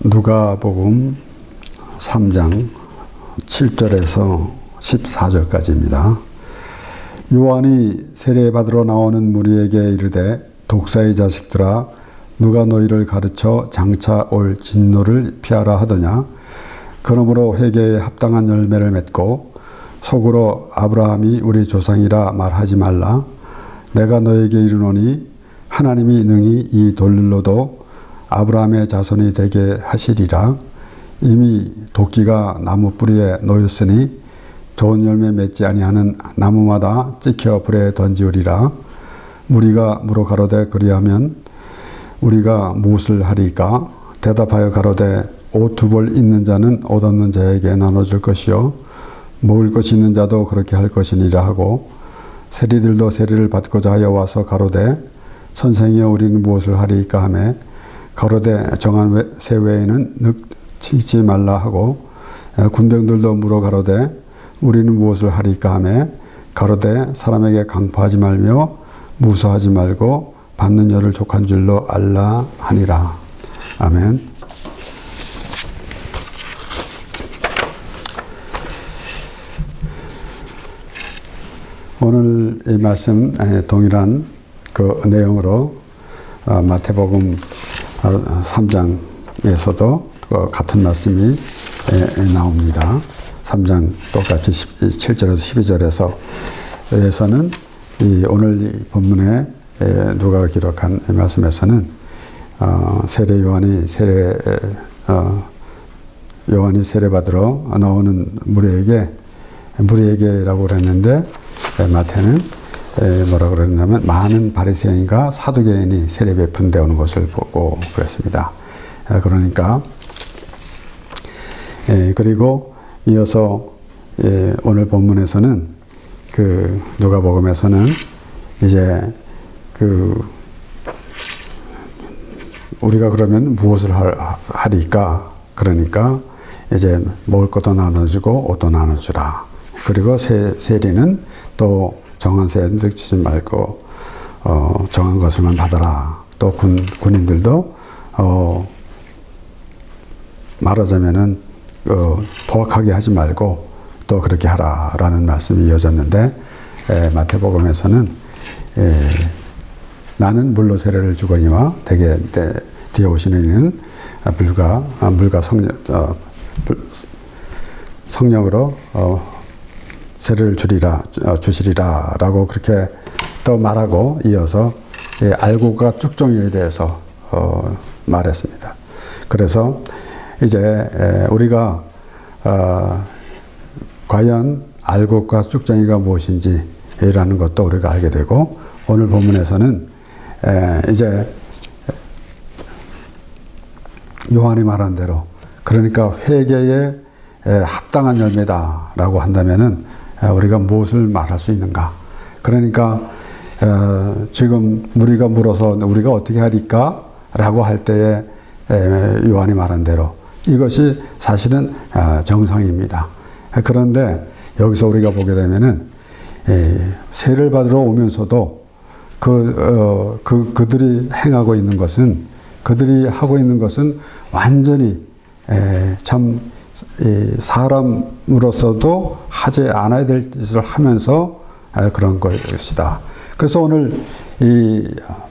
누가복음 3장 7절에서 14절까지입니다. 요한이 세례받으러 나오는 무리에게 이르되 독사의 자식들아 누가 너희를 가르쳐 장차 올 진노를 피하라 하더냐. 그러므로 회개에 합당한 열매를 맺고 속으로 아브라함이 우리 조상이라 말하지 말라. 내가 너에게 이르노니 하나님이 능히 이 돌들로도 아브라함의 자손이 되게 하시리라. 이미 도끼가 나무 뿌리에 놓였으니 좋은 열매 맺지 아니하는 나무마다 찍혀 불에 던지우리라. 무리가 물어 가로되 그리하면 우리가 무엇을 하리까? 대답하여 가로되 옷 두 벌 있는 자는 옷 없는 자에게 나눠줄 것이요 먹을 것이 있는 자도 그렇게 할 것이니라 하고 세리들도 세리를 받고자 하여 와서 가로되 선생이여 우리는 무엇을 하리까 하매 가로되 정한 새 외에는 늑 치지 말라 하고 군병들도 물어 가로되 우리는 무엇을 하리까 하매 가로되 사람에게 강포하지 말며 무서하지 말고 받는 여를 족한 줄로 알라 하니라. 아멘. 오늘 이 말씀 동일한 그 내용으로 마태복음 3장에서도 같은 말씀이 나옵니다. 3장 똑같이 7절에서 12절에서는 오늘 이 본문에 누가 기록한 이 말씀에서는 세례 요한이 세례받으러 나오는 무리에게라고 그랬는데 마태는 뭐라고 그랬냐면 많은 바리새인과 사두개인이 세례 베푼 데 오는 것을 보고 그랬습니다. 그러니까 그리고 이어서 오늘 본문에서는 그 누가복음에서는 이제 그 우리가 그러면 무엇을 하리까? 그러니까 이제 먹을 것도 나눠주고 옷도 나눠주라. 그리고 세리는 또 정한 세는 득치지 말고 정한 것을만 받아라. 또 군인들도 말하자면은 포악하게 하지 말고 또 그렇게 하라라는 말씀이 이어졌는데 마태복음에서는 나는 물로 세례를 주거니와 대개 뒤에 오시는 이는 물과 성령으로 세례를 주시리라라고 그렇게 또 말하고 이어서 알곡과 쭉정이에 대해서 말했습니다. 그래서 이제 우리가 과연 알곡과 쭉정이가 무엇인지라는 것도 우리가 알게 되고 오늘 본문에서는 이제 요한이 말한 대로 그러니까 회개에 합당한 열매다라고 한다면은 우리가 무엇을 말할 수 있는가? 그러니까 지금 무리가 물어서 우리가 어떻게 하리까? 라고 할 때에 요한이 말한 대로 이것이 사실은 정상입니다. 그런데 여기서 우리가 보게 되면은 세례를 받으러 오면서도 그들이 행하고 있는 것은 그들이 하고 있는 것은 완전히 참 사람으로서도 하지 않아야 될 짓을 하면서 그런 것이다. 그래서 오늘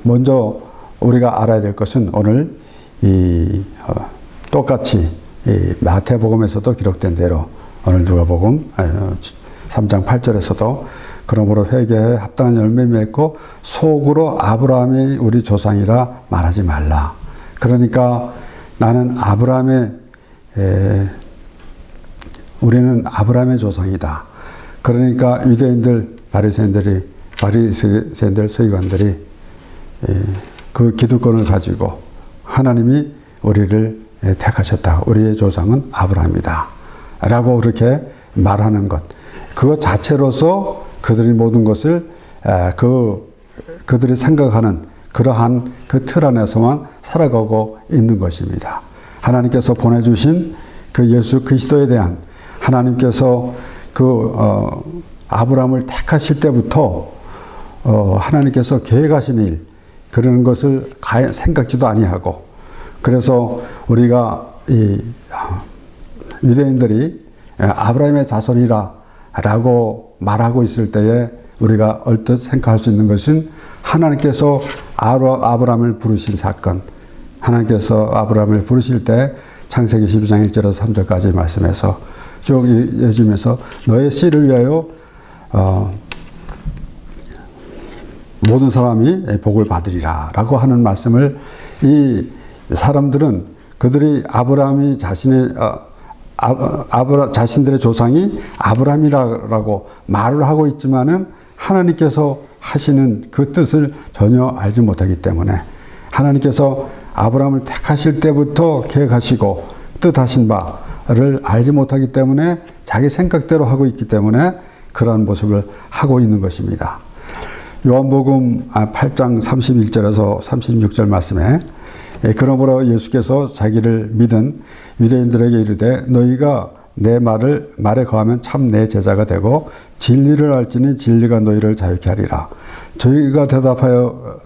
먼저 우리가 알아야 될 것은 오늘 똑같이 마태복음에서도 기록된 대로 오늘 누가복음 3장 8절에서도 그러므로 회개에 합당한 열매 맺고 속으로 아브라함이 우리 조상이라 말하지 말라. 그러니까 나는 우리는 아브라함의 조상이다. 그러니까 유대인들, 바리새인들, 서기관들이 그 기득권을 가지고 하나님이 우리를 택하셨다. 우리의 조상은 아브라함이다. 라고 그렇게 말하는 것. 그것 자체로서 그들이 모든 것을 그들이 생각하는 그러한 그 틀 안에서만 살아가고 있는 것입니다. 하나님께서 보내주신 그 예수 그리스도에 대한 하나님께서 아브라함을 택하실 때부터 하나님께서 계획하신 일 그런 것을 생각지도 아니하고 그래서 우리가 유대인들이 아브라함의 자손이라고 말하고 있을 때에 우리가 얼뜻 생각할 수 있는 것은 하나님께서 아브라함을 부르신 사건, 하나님께서 아브라함을 부르실 때 창세기 12장 1절에서 3절까지 말씀해서 쭉 이어지면서 너의 씨를 위하여 모든 사람이 복을 받으리라 라고 하는 말씀을 이 사람들은 그들이 아브라함이 자신들의 조상이 아브라함이라고 말을 하고 있지만은 하나님께서 하시는 그 뜻을 전혀 알지 못하기 때문에 하나님께서 아브라함을 택하실 때부터 계획하시고 뜻하신 바를 알지 못하기 때문에 자기 생각대로 하고 있기 때문에 그러한 모습을 하고 있는 것입니다. 요한복음 8장 31절에서 36절 말씀에 그러므로 예수께서 자기를 믿은 유대인들에게 이르되 너희가 내 말에 거하면 참 내 제자가 되고 진리를 알지니 진리가 너희를 자유케 하리라. 저희가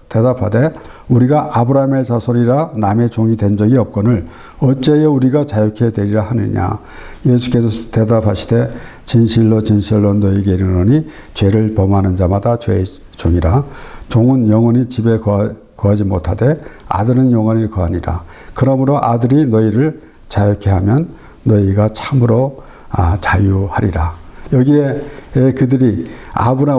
대답하되 우리가 아브라함의 자손이라 남의 종이 된 적이 없거늘 어찌하여 우리가 자유케 되리라 하느냐. 예수께서 대답하시되 진실로 진실로 너희에게 이르노니 죄를 범하는 자마다 죄의 종이라. 종은 영원히 집에 거하지 못하되 아들은 영원히 거하니라. 그러므로 아들이 너희를 자유케 하면 너희가 참으로 자유하리라. 여기에 그들이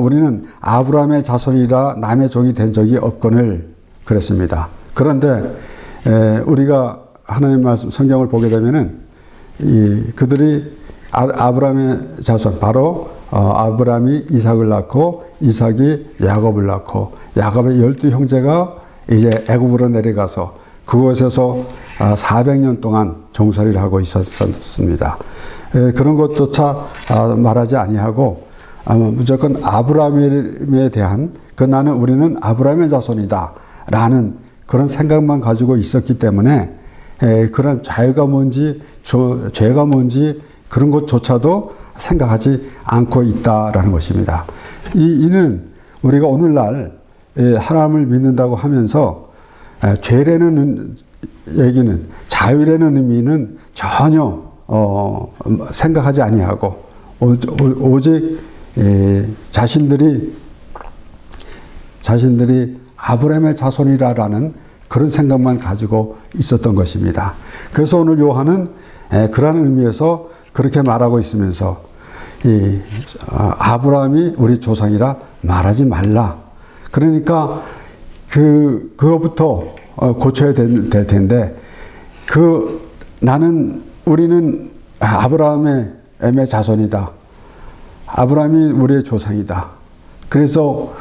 우리는 아브라함의 자손이라 남의 종이 된 적이 없거늘 그랬습니다. 그런데 우리가 하나님 말씀 성경을 보게 되면은 그들이 아브라함의 자손 바로 아브라함이 이삭을 낳고 이삭이 야곱을 낳고 야곱의 12형제가 이제 애굽으로 내려가서 그곳에서 400년 동안 종살이를 하고 있었습니다. 그런 것조차 말하지 아니하고 무조건 아브라함에 대한 우리는 아브라함의 자손이다 라는 그런 생각만 가지고 있었기 때문에 그런 자유가 뭔지 죄가 뭔지 그런 것조차도 생각하지 않고 있다라는 것입니다. 이는 우리가 오늘날 하나님을 믿는다고 하면서 죄라는 얘기는 자유라는 의미는 전혀 생각하지 아니하고 오직 자신들이 아브라함의 자손이라는 그런 생각만 가지고 있었던 것입니다. 그래서 오늘 요한은 그러한 의미에서 그렇게 말하고 있으면서 아브라함이 우리 조상이라 말하지 말라. 그러니까 그거부터 고쳐야 될 텐데 우리는 아브라함의 자손이다. 아브라함이 우리의 조상이다. 그래서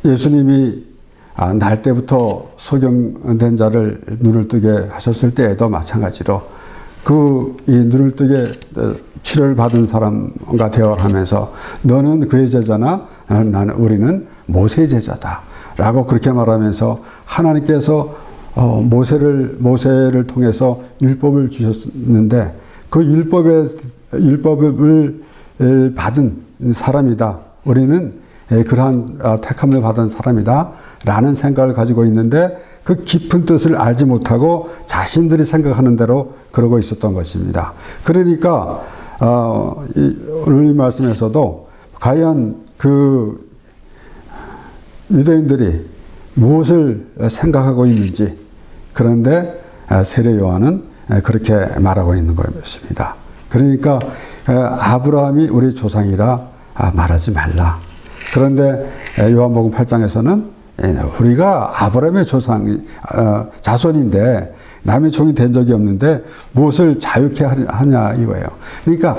예수님이 날 때부터 소경된 자를 눈을 뜨게 하셨을 때에도 마찬가지로 이 눈을 뜨게 치료를 받은 사람과 대화를 하면서 너는 그의 제자나 우리는 모세의 제자다 라고 그렇게 말하면서 하나님께서 모세를 통해서 율법을 주셨는데 그 율법을 받은 사람이다. 우리는 그러한 택함을 받은 사람이다 라는 생각을 가지고 있는데 그 깊은 뜻을 알지 못하고 자신들이 생각하는 대로 그러고 있었던 것입니다. 그러니까 오늘 이 말씀에서도 과연 그 유대인들이 무엇을 생각하고 있는지 그런데 세례 요한은 그렇게 말하고 있는 것입니다. 그러니까 아브라함이 우리 조상이라 말하지 말라. 그런데 요한복음 8장에서는 우리가 아브라함의 자손인데 남의 종이 된 적이 없는데 무엇을 자유케 하냐 이거예요. 그러니까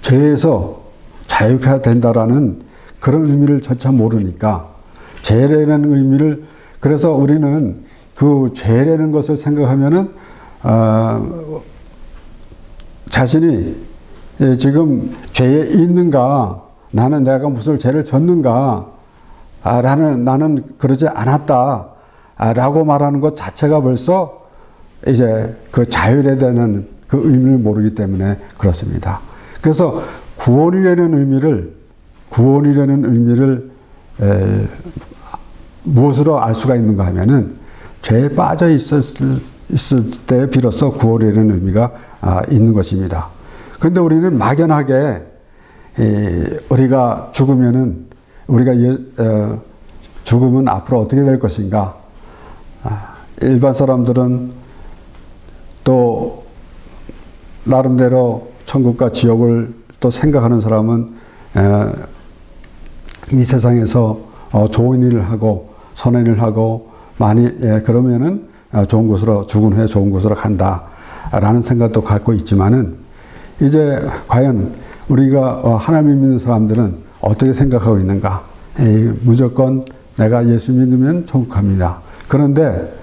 죄에서 자유케 된다라는 그런 의미를 전혀 모르니까 죄라는 의미를 그래서 우리는 그 죄라는 것을 생각하면은 자신이 지금 죄에 있는가 내가 무슨 죄를 졌는가 나는 그러지 않았다 라고 말하는 것 자체가 벌써 이제 그 자율에 대한 그 의미를 모르기 때문에 그렇습니다. 그래서 구원이라는 의미를 무엇으로 알 수가 있는가 하면은 죄에 빠져 있을 때 비로소 구원이라는 의미가 있는 것입니다. 그런데 우리는 막연하게 우리가 죽으면은 죽으면 앞으로 어떻게 될 것인가? 일반 사람들은 또 나름대로 천국과 지옥을 또 생각하는 사람은 이 세상에서 좋은 일을 하고 선한 일을 하고 많이 그러면은 좋은 곳으로 죽은 후에 좋은 곳으로 간다라는 생각도 갖고 있지만은 이제 과연 우리가 하나님 믿는 사람들은 어떻게 생각하고 있는가? 무조건 내가 예수 믿으면 천국 갑니다. 그런데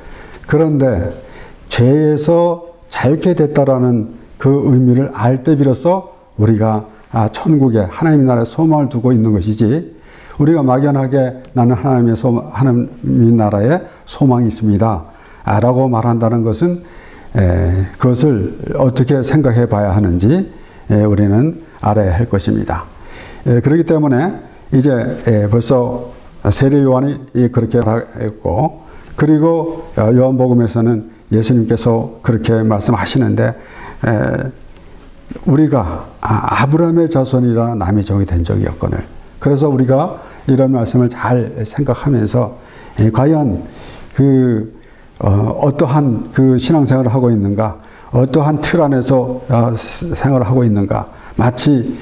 죄에서 자유케 됐다라는 그 의미를 알 때 비로소 우리가 천국에 하나님의 나라에 소망을 두고 있는 것이지, 우리가 막연하게 나는 하나님의 나라에 소망이 있습니다 라고 말한다는 것은 그것을 어떻게 생각해 봐야 하는지 우리는 알아야 할 것입니다. 그렇기 때문에 이제 벌써 세례 요한이 그렇게 했고, 그리고 요한복음에서는 예수님께서 그렇게 말씀하시는데 우리가 아브라함의 자손이라 남의 종이 된 적이 없거늘. 그래서 우리가 이런 말씀을 잘 생각하면서 과연 어떠한 그 신앙생활을 하고 있는가, 어떠한 틀 안에서 생활을 하고 있는가, 마치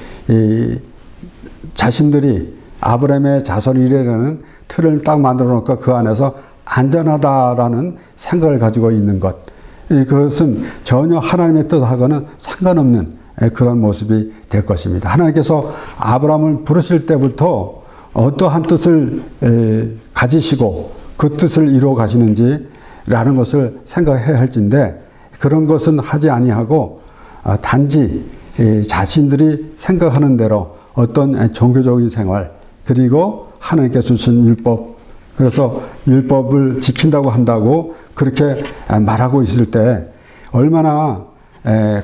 자신들이 아브라함의 자손이라는 틀을 딱 만들어 놓고 그 안에서 안전하다라는 생각을 가지고 있는 것, 그것은 전혀 하나님의 뜻하고는 상관없는 그런 모습이 될 것입니다. 하나님께서 아브라함을 부르실 때부터 어떠한 뜻을 가지시고 그 뜻을 이루어 가시는지라는 것을 생각해야 할진데, 그런 것은 하지 아니하고 단지 자신들이 생각하는 대로 어떤 종교적인 생활, 그리고 하나님께서 주신 율법, 그래서 율법을 지킨다고 한다고 그렇게 말하고 있을 때 얼마나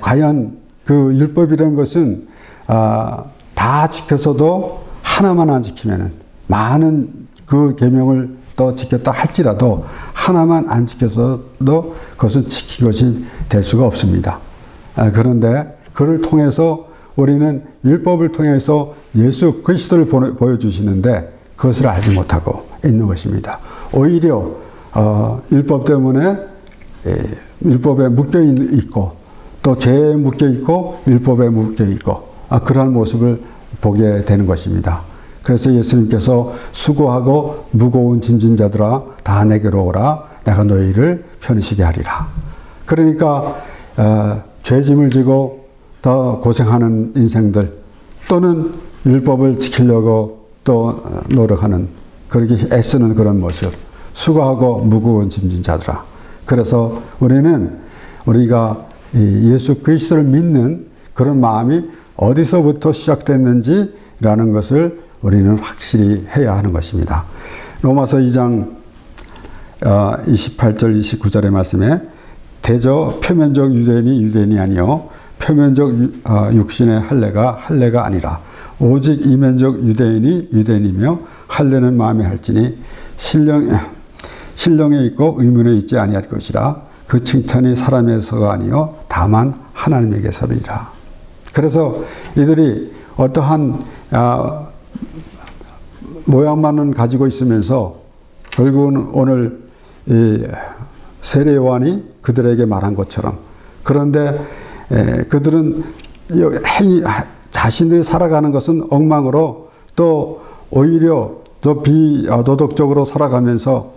과연 그 율법이라는 것은 다 지켜서도 하나만 안 지키면은, 많은 그 계명을 또 지켰다 할지라도 하나만 안 지켜서도 그것은 지킨 것이 될 수가 없습니다. 그런데 그를 통해서 우리는 율법을 통해서 예수 그리스도를 보여주시는데 그것을 알지 못하고 있는 것입니다. 오히려 율법 때문에 율법에 묶여 있고 또 죄에 묶여 있고 율법에 묶여 있고 그러한 모습을 보게 되는 것입니다. 그래서 예수님께서 수고하고 무거운 짐진 자들아 다 내게로 오라, 내가 너희를 편히 하리라. 그러니까 죄짐을 지고 더 고생하는 인생들, 또는 율법을 지키려고 또 노력하는, 그렇게 애쓰는 그런 모습, 수고하고 무거운 짐진 자들아. 그래서 우리가 예수 그리스도를 믿는 그런 마음이 어디서부터 시작됐는지라는 것을 우리는 확실히 해야 하는 것입니다. 로마서 2장 28절 29절의 말씀에 대저 표면적 유대인이 아니요 표면적 육신의 할례가 아니라 오직 이면적 유대인이 유대인이며 할례는 마음에 할지니 신령에 있고 의문에 있지 아니할 것이라. 그 칭찬이 사람에서가 아니요 다만 하나님에게서리라. 그래서 이들이 어떠한 모양만은 가지고 있으면서 결국은 오늘 이 세례 요한이 그들에게 말한 것처럼, 그런데 그들은 자신들이 살아가는 것은 엉망으로, 또 오히려 더 비도덕적으로 살아가면서도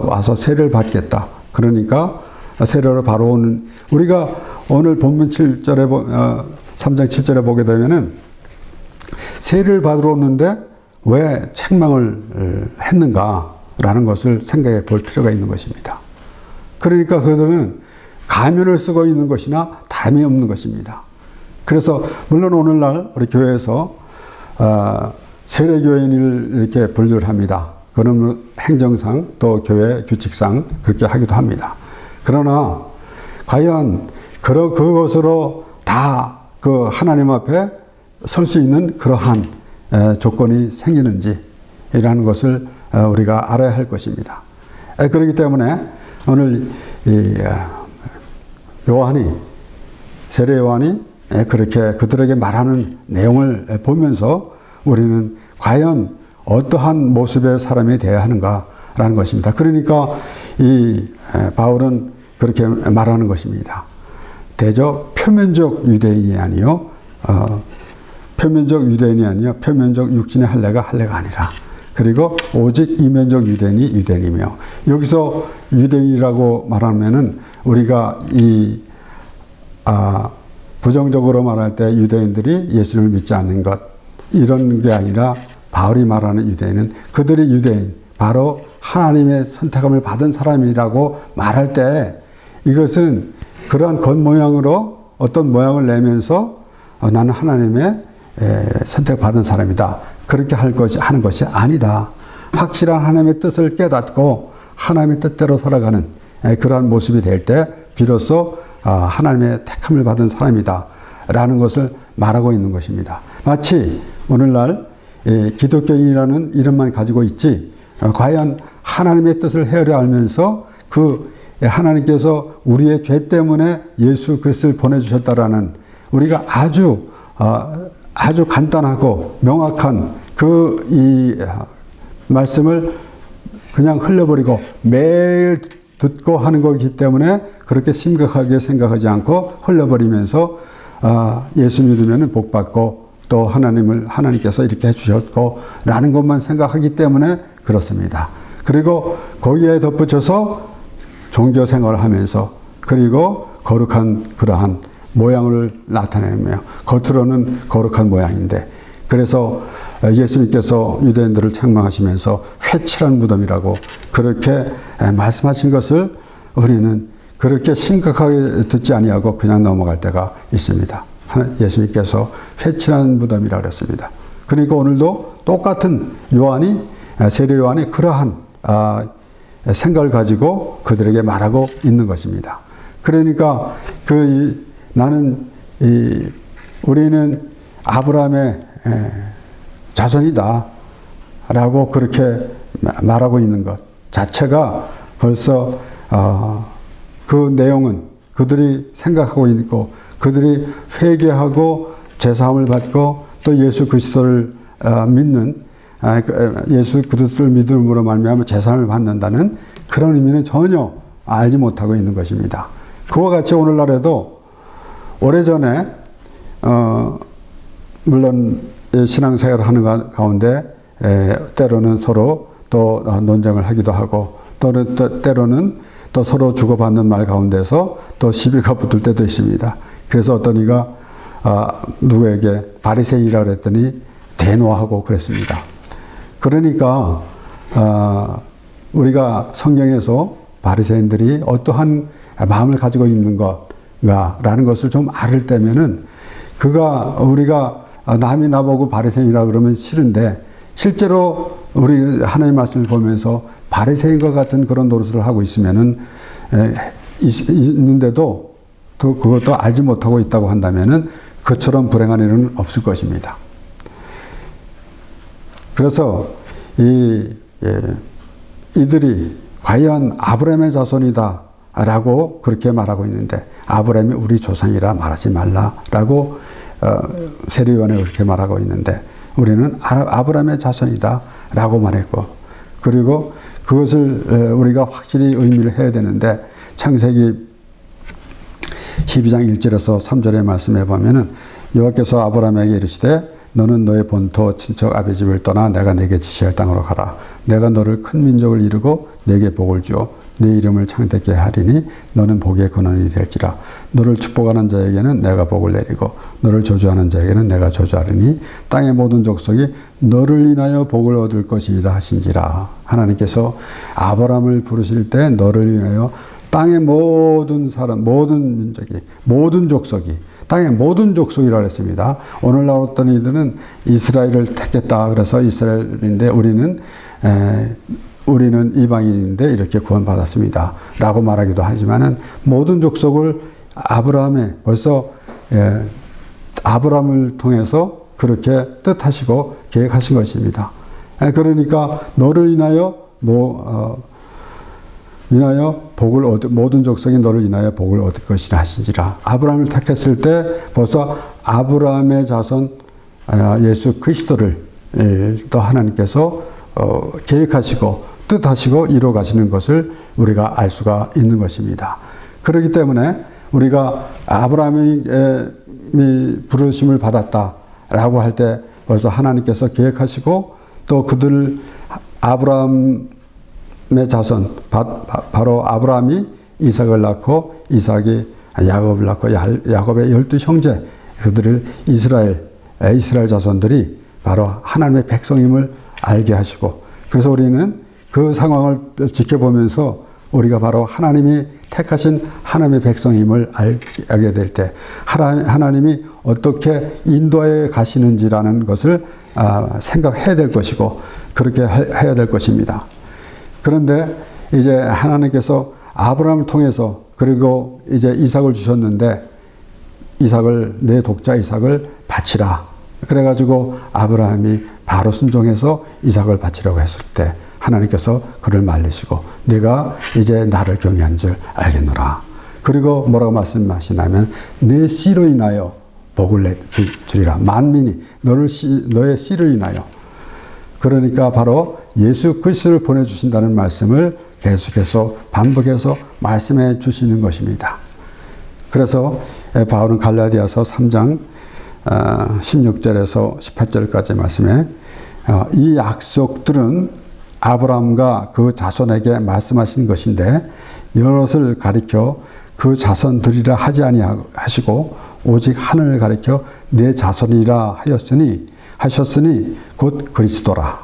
와서 세례를 받겠다. 그러니까 세례를 바로 오는, 우리가 오늘 본문 7절에 3장 7절에 보게 되면은 세례를 받으러 오는데 왜 책망을 했는가라는 것을 생각해 볼 필요가 있는 것입니다. 그러니까 그들은 가면을 쓰고 있는 것이나 담이 없는 것입니다. 그래서 물론 오늘날 우리 교회에서 세례교인을 이렇게 분류를 합니다. 그러면 행정상 또 교회 규칙상 그렇게 하기도 합니다. 그러나 과연 그것으로 다 그 하나님 앞에 설 수 있는 그러한 조건이 생기는지, 모습이라는 것을 우리가 알아야 할 것입니다. 그렇기 때문에 오늘 세례 요한이 그렇게 그들에게 말하는 내용을 보면서 우리는 과연 어떠한 모습의 사람이 되어야 하는가라는 것입니다. 그러니까 이 바울은 그렇게 말하는 것입니다. 대저 표면적 유대인이 아니요, 표면적 유대인이 아니요, 표면적 육신의 할례가 아니라, 그리고 오직 이면적 유대인이 유대인이며, 여기서 유대인이라고 말하면은 우리가 부정적으로 말할 때 유대인들이 예수를 믿지 않는 것, 이런 게 아니라 바울이 말하는 유대인은 그들이 유대인, 바로 하나님의 선택함을 받은 사람이라고 말할 때 이것은 그러한 겉모양으로 어떤 모양을 내면서 나는 하나님의 선택받은 사람이다, 그렇게 하는 것이 아니다. 확실한 하나님의 뜻을 깨닫고 하나님의 뜻대로 살아가는 그러한 모습이 될 때 비로소 하나님의 택함을 받은 사람이다 라는 것을 말하고 있는 것입니다. 마치 오늘날 기독교인이라는 이름만 가지고 있지, 과연 하나님의 뜻을 헤아려 알면서 그 하나님께서 우리의 죄 때문에 예수 그리스도를 보내주셨다라는, 우리가 아주 간단하고 명확한 이 말씀을 그냥 흘려버리고 매일 듣고 하는 거기 때문에 그렇게 심각하게 생각하지 않고 흘려버리면서 예수 믿으면 복 받고 또 하나님께서 이렇게 해주셨고 라는 것만 생각하기 때문에 그렇습니다. 그리고 거기에 덧붙여서 종교 생활을 하면서, 그리고 거룩한 그러한 모양을 나타내며, 겉으로는 거룩한 모양인데, 그래서 예수님께서 유대인들을 책망하시면서 회칠한 무덤이라고 그렇게 말씀하신 것을 우리는 그렇게 심각하게 듣지 아니하고 그냥 넘어갈 때가 있습니다. 예수님께서 회칠한 무덤이라고 그랬습니다. 그러니까 오늘도 똑같은 세례 요한이 그러한 생각을 가지고 그들에게 말하고 있는 것입니다. 그러니까 우리는 아브라함의 자손이다 라고 그렇게 말하고 있는 것 자체가 벌써 그 내용은 그들이 생각하고 있고, 그들이 회개하고 제사함을 받고 또 예수 그리스도를 믿는, 예수 그리스도를 믿음으로 말미암아 제사함을 받는다는 그런 의미는 전혀 알지 못하고 있는 것입니다. 그와 같이 오늘날에도 오래전에 물론 신앙생활을 하는 가운데 때로는 서로 또 논쟁을 하기도 하고, 때로는 또 서로 주고받는 말 가운데서 또 시비가 붙을 때도 있습니다. 그래서 어떤 이가 누구에게 바리새인이라 그랬더니 대노하고 그랬습니다. 그러니까 우리가 성경에서 바리새인들이 어떠한 마음을 가지고 있는 것가라는 것을 좀 알을 때면은 우리가 남이 나보고 바리새인이라 그러면 싫은데, 실제로 우리 하나님의 말씀을 보면서 바리새인과 같은 그런 노릇을 하고 있는데도 또 그것도 알지 못하고 있다고 한다면은 그처럼 불행한 일은 없을 것입니다. 그래서 이들이 과연 아브라함의 자손이다 라고 그렇게 말하고 있는데, 아브라함이 우리 조상이라 말하지 말라라고 세례 요한에 그렇게 말하고 있는데, 우리는 아브라함의 자손이다 라고 말했고, 그리고 그것을 우리가 확실히 의미를 해야 되는데, 창세기 12장 1절에서 3절의 말씀해 보면은 여호와께서 아브라함에게 이르시되 너는 너의 본토 친척 아비 집을 떠나 내가 내게 지시할 땅으로 가라. 내가 너를 큰 민족을 이루고 내게 복을 주어 내 이름을 창대케 하리니 너는 복의 근원이 될지라. 너를 축복하는 자에게는 내가 복을 내리고 너를 저주하는 자에게는 내가 저주하리니 땅의 모든 족속이 너를 인하여 복을 얻을 것이라 하신지라. 하나님께서 아브라함을 부르실 때 너를 인하여 땅의 모든 사람, 모든 민족이, 모든 족속이, 땅의 모든 족속이라고 했습니다. 오늘날 어떤 이들은 이스라엘을 택했다. 그래서 이스라엘인데 우리는 이방인인데 이렇게 구원받았습니다 라고 말하기도 하지만은, 모든 족속을 벌써 아브라함을 통해서 그렇게 뜻하시고 계획하신 것입니다. 그러니까 너를 인하여 복을 모든 족속이 너를 인하여 복을 얻을 것이라 하시니라. 아브라함을 택했을 때 벌써 아브라함의 자손 예수 그리스도를 또 하나님께서 계획하시고 뜻하시고 이루어 가시는 것을 우리가 알 수가 있는 것입니다. 그렇기 때문에 우리가 아브라함이 부르심을 받았다라고 할 때 벌써 하나님께서 계획하시고 또 그들 아브라함의 자손 바로 아브라함이 이삭을 낳고 이삭이 야곱을 낳고 야곱의 12 형제 그들을 이스라엘 자손들이 바로 하나님의 백성임을 알게 하시고 그래서 우리는 그 상황을 지켜보면서 우리가 바로 하나님이 택하신 하나님의 백성임을 알게 될 때 하나님이 어떻게 인도해 가시는지라는 것을 생각해야 될 것이고 그렇게 해야 될 것입니다. 그런데 이제 하나님께서 아브라함을 통해서 그리고 이제 이삭을 주셨는데 내 독자 이삭을 바치라. 그래가지고 아브라함이 바로 순종해서 이삭을 바치라고 했을 때 하나님께서 그를 말리시고 네가 이제 나를 경외하는 줄 알겠노라. 그리고 뭐라고 말씀하시냐면 내 씨로 인하여 복을 주리라. 만민이 너의 씨를 인하여. 그러니까 바로 예수 그리스도를 보내주신다는 말씀을 계속해서 반복해서 말씀해 주시는 것입니다. 그래서 바울은 갈라디아서 3장 16절에서 18절까지 말씀에 이 약속들은 아브라함과 그 자손에게 말씀하신 것인데 여럿을 가리켜 그 자손들이라 하지 아니하시고 오직 하늘을 가리켜 내 자손이라 하셨으니 곧 그리스도라.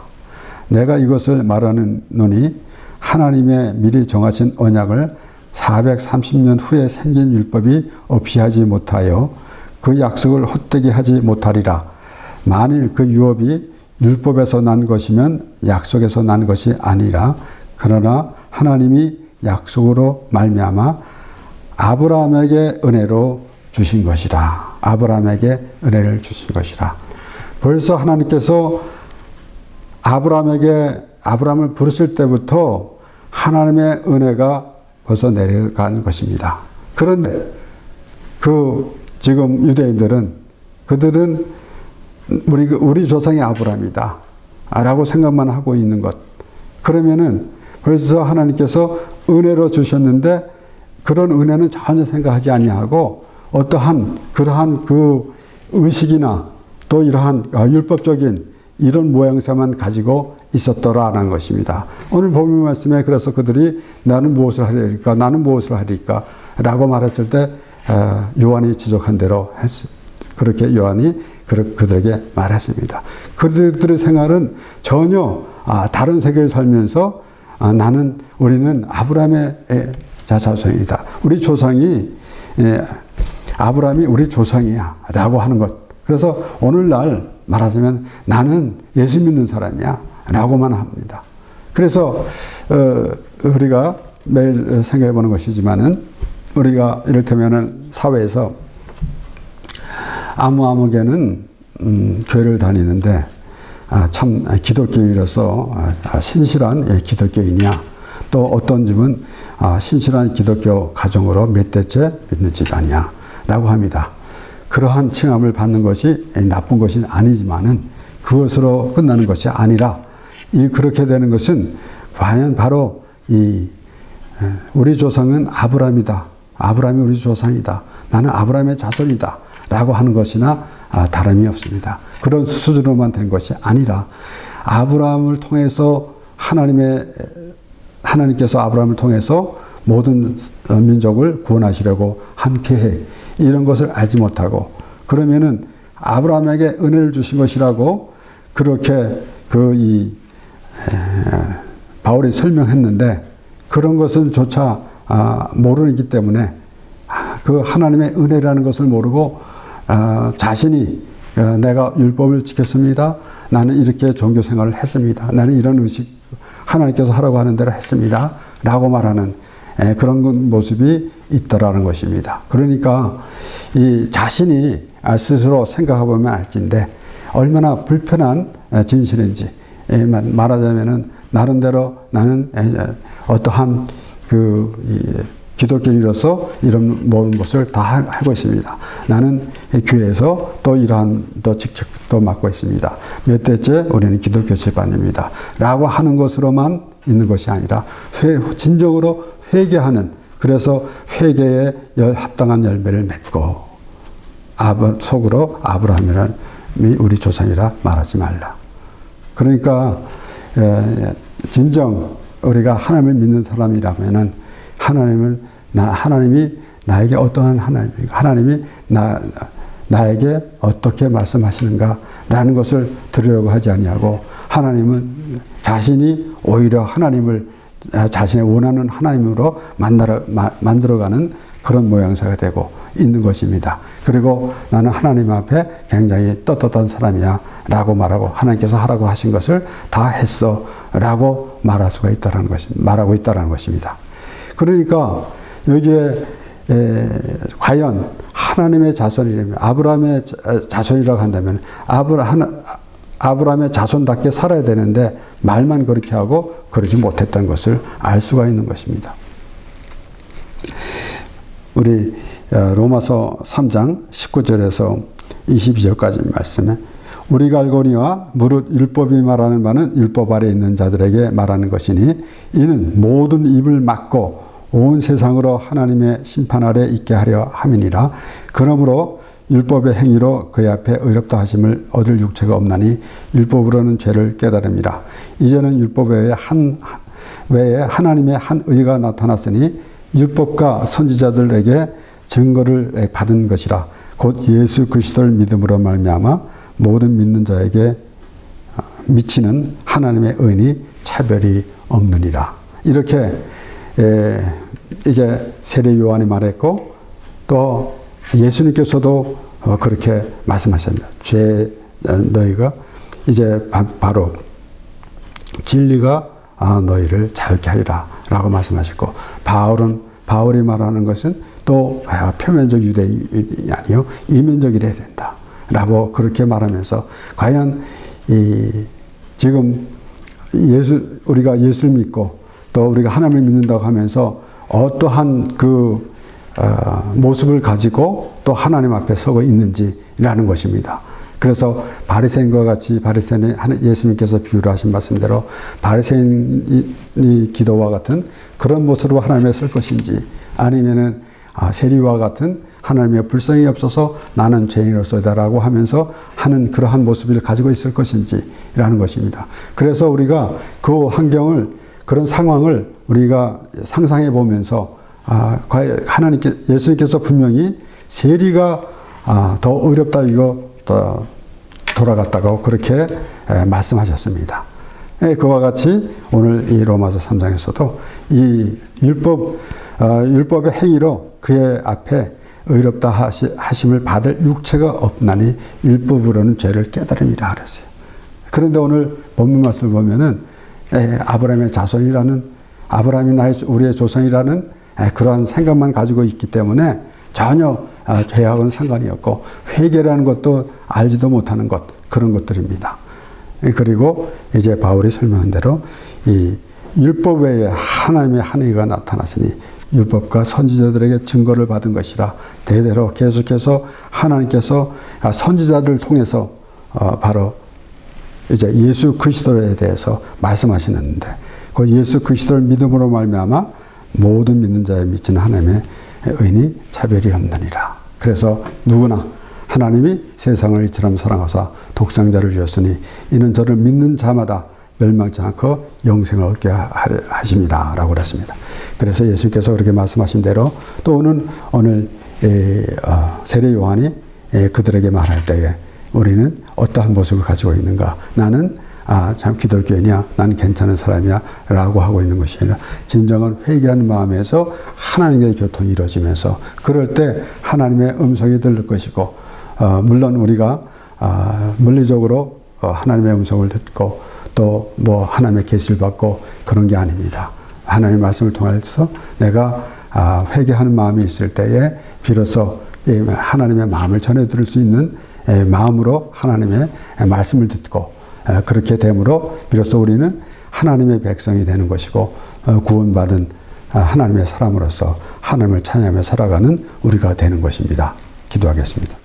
내가 이것을 말하노니 하나님의 미리 정하신 언약을 430년 후에 생긴 율법이 없이 하지 못하여 그 약속을 헛되게 하지 못하리라. 만일 그 유업이 율법에서 난 것이면 약속에서 난 것이 아니라 그러나 하나님이 약속으로 말미암아 아브라함에게 은혜로 주신 것이라. 아브라함에게 은혜를 주신 것이라. 벌써 하나님께서 아브라함을 부르실 때부터 하나님의 은혜가 벌써 내려간 것입니다. 그런데 지금 유대인들은 그들은 우리 조상이 아브라함이다 라고 생각만 하고 있는 것. 그러면은 벌써 하나님께서 은혜로 주셨는데 그런 은혜는 전혀 생각하지 아니하고 어떠한 그러한 그 의식이나 또 이러한 율법적인 이런 모양새만 가지고 있었더라라는 것입니다. 오늘 본문 말씀에 그래서 그들이 나는 무엇을 하리까 라고 말했을 때 요한이 지적한 대로 그렇게 요한이 그들에게 말했습니다. 그들의 생활은 전혀 다른 세계를 살면서 우리는 아브라함의 자손이다. 우리 조상이 아브라함이 우리 조상이야 라고 하는 것. 그래서 오늘날 말하자면 나는 예수 믿는 사람이야 라고만 합니다. 그래서 우리가 매일 생각해 보는 것이지만은 우리가 이를테면은 사회에서 아무개는 교회를 다니는데 참 기독교인으로서 신실한 기독교인이야. 또 어떤 집은 신실한 기독교 가정으로 몇 대째 믿는 집안이야 라고 합니다. 그러한 칭함을 받는 것이 나쁜 것이 아니지만은 그것으로 끝나는 것이 아니라 그렇게 되는 것은 과연 바로 우리 조상은 아브라함이다. 아브라함이 우리 조상이다. 나는 아브라함의 자손이다. 라고 하는 것이나 다름이 없습니다. 그런 수준으로만 된 것이 아니라 아브라함을 통해서 하나님께서 아브라함을 통해서 모든 민족을 구원하시려고 한 계획 이런 것을 알지 못하고 그러면은 아브라함에게 은혜를 주신 것이라고 그렇게 바울이 설명했는데 그런 것은 조차 모르기 때문에 그 하나님의 은혜라는 것을 모르고 자신이 내가 율법을 지켰습니다. 나는 이렇게 종교 생활을 했습니다. 나는 이런 의식 하나님께서 하라고 하는 대로 했습니다. 라고 말하는 그런 모습이 있더라는 것입니다. 그러니까 이 자신이 스스로 생각해 보면 알진데 얼마나 불편한 진실인지 말하자면은 나름대로 나는 어떠한 기독교인으로서 이런 모든 것을 다 하고 있습니다. 나는 교회에서 또 이러한 또 직책도 맡고 있습니다. 몇 대째 우리는 기독교 집안입니다. 라고 하는 것으로만 있는 것이 아니라 진정으로 회개하는, 그래서 회개에 합당한 열매를 맺고 속으로 아브라함이란 우리 조상이라 말하지 말라. 그러니까 진정 우리가 하나님을 믿는 사람이라면은 하나님이 나에게 어떠한 하나님이 나에게 어떻게 말씀하시는가라는 것을 들으려고 하지 아니하고, 하나님은 자신이 오히려 하나님을 자신의 원하는 하나님으로 만들어가는 그런 모양새가 되고 있는 것입니다. 그리고 나는 하나님 앞에 굉장히 떳떳한 사람이야 라고 말하고, 하나님께서 하라고 하신 것을 다 했어 라고 말하고 있다는 것입니다. 그러니까 여기에 과연 하나님의 자손이라면, 아브라함의 자손이라고 한다면 아브라함의 자손답게 살아야 되는데 말만 그렇게 하고 그러지 못했던 것을 알 수가 있는 것입니다. 우리 로마서 3장 19절에서 22절까지 말씀에, 우리가 알거니와 무릇 율법이 말하는 바는 율법 아래 있는 자들에게 말하는 것이니 이는 모든 입을 막고 온 세상으로 하나님의 심판 아래 있게 하려 함이니라. 그러므로 율법의 행위로 그의 앞에 의롭다 하심을 얻을 육체가 없나니 율법으로는 죄를 깨달음이라. 이제는 율법 외에 하나님의 한 의가 나타났으니 율법과 선지자들에게 증거를 받은 것이라. 곧 예수 그리스도를 믿음으로 말미암아 모든 믿는 자에게 미치는 하나님의 의니 차별이 없느니라. 이렇게 이제 세례 요한이 말했고, 또 예수님께서도 그렇게 말씀하셨습니다. 너희가 이제 바로 진리가 너희를 자유케 하리라 라고 말씀하셨고, 바울이 말하는 것은 또 표면적 유대인이 아니요 이면적이래야 된다 라고 그렇게 말하면서, 과연 지금 우리가 예수를 믿고 또 우리가 하나님을 믿는다고 하면서 어떠한 모습을 가지고 또 하나님 앞에 서고 있는지라는 것입니다. 그래서 바리새인과 같이 예수님께서 비유를 하신 말씀대로 바리새인이 기도와 같은 그런 모습으로 하나님에 설 것인지, 아니면은 세리와 같은 하나님의 불성이 없어서 나는 죄인으로서다라고 하면서 하는 그러한 모습을 가지고 있을 것인지라는 것입니다. 그래서 우리가 그 그런 상황을 우리가 상상해 보면서 예수님께서 분명히 세리가 더 어렵다 이거 돌아갔다고 그렇게 말씀하셨습니다. 그와 같이 오늘 이 로마서 3장에서도 이 율법의 행위로 그의 앞에 의롭다 하심을 받을 육체가 없나니 율법으로는 죄를 깨달음이라 그랬어요. 그런데 오늘 본문 말씀을 보면은 아브라함의 자손이라는, 아브라함이 우리의 조상이라는 그러한 생각만 가지고 있기 때문에 전혀 죄하고는 상관이 없고 회개라는 것도 알지도 못하는 그런 것들입니다. 그리고 이제 바울이 설명한 대로 이 율법 외에 하나님의 한 의가 나타났으니 율법과 선지자들에게 증거를 받은 것이라. 대대로 계속해서 하나님께서 선지자들을 통해서 바로 이제 예수 그리스도에 대해서 말씀하시는데, 그 예수 그리스도를 믿음으로 말미암아 모든 믿는 자에 미치는 하나님의 의니 차별이 없느니라. 그래서 누구나 하나님이 세상을 이처럼 사랑하사 독생자를 주셨으니 이는 저를 믿는 자마다 멸망치 않고 영생을 얻게 하십니다 라고 그랬습니다. 그래서 예수님께서 그렇게 말씀하신 대로 또 오늘 세례 요한이 그들에게 말할 때에 우리는 어떠한 모습을 가지고 있는가, 나는 참 기독교인이야, 나는 괜찮은 사람이야 라고 하고 있는 것이 아니라 진정한 회개하는 마음에서 하나님과의 교통이 이루어지면서, 그럴 때 하나님의 음성이 들릴 것이고, 물론 우리가 물리적으로 하나님의 음성을 듣고 또 뭐 하나님의 계시를 받고 그런 게 아닙니다. 하나님의 말씀을 통해서 내가 회개하는 마음이 있을 때에 비로소 하나님의 마음을 전해 들을 수 있는 마음으로 하나님의 말씀을 듣고 그렇게 됨으로 비로소 우리는 하나님의 백성이 되는 것이고 구원받은 하나님의 사람으로서 하나님을 찬양하며 살아가는 우리가 되는 것입니다. 기도하겠습니다.